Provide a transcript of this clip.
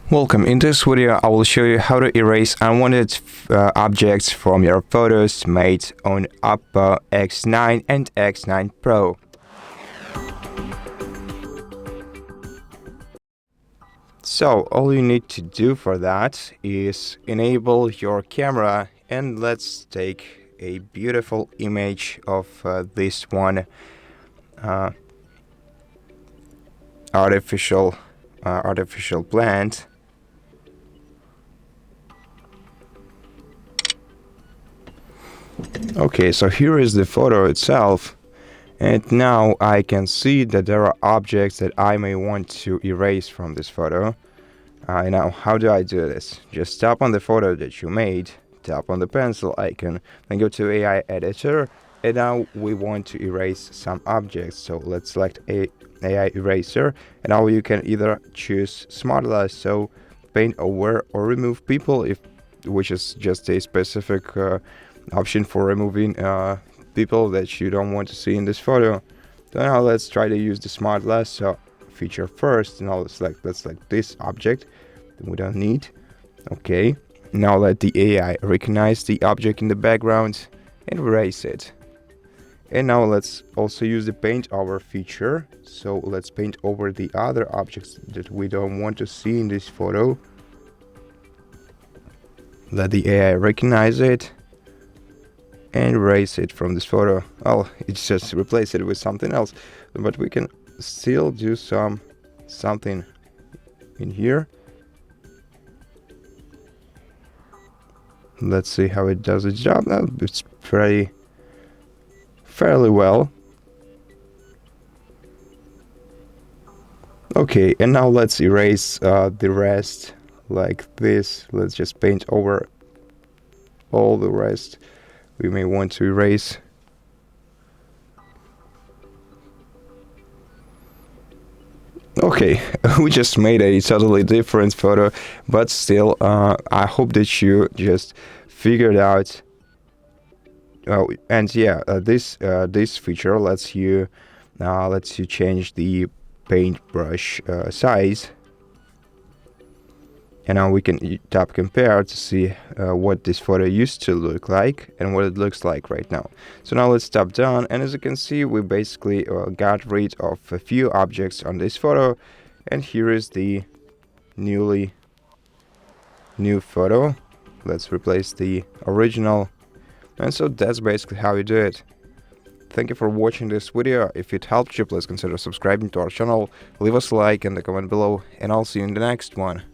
Welcome. In this video, I will show you how to erase unwanted objects from your photos made on OPPO X9 and X9 Pro. So all you need to do for that is enable your camera, and let's take a beautiful image of this one artificial plant. Okay, so here is the photo itself, and now I can see that there are objects that I may want to erase from this photo. Now, how do I do this? Just tap on the photo that you made, tap on the pencil icon, then go to AI editor, and now we want to erase some objects. So let's select AI eraser, and now you can either choose smartless, so paint over, or remove people, which is just a specific option for removing people that you don't want to see in this photo. So now let's try to use the smartless feature first. Now let's select this object that we don't need. Okay, now let the AI recognize the object in the background and erase it. And now let's also use the paint over feature. So let's paint over the other objects that we don't want to see in this photo. Let the AI recognize it and erase it from this photo. Oh, it's just replace it with something else, but we can still do something in here. Let's see how it does its job. Now it's fairly well. Okay, and now let's erase the rest like this. Let's just paint over all the rest we may want to erase. Okay, we just made a totally different photo, but still, I hope that you just figured out. Oh, and yeah, this feature lets you change the paintbrush size. And now we can tap compare to see what this photo used to look like and what it looks like right now. So now let's tap down, and as you can see, we basically got rid of a few objects on this photo, and here is the new photo. Let's replace the original, and so that's basically how you do it. Thank you for watching this video. If it helped you, please consider subscribing to our channel, leave us a like and a comment below, and I'll see you in the next one.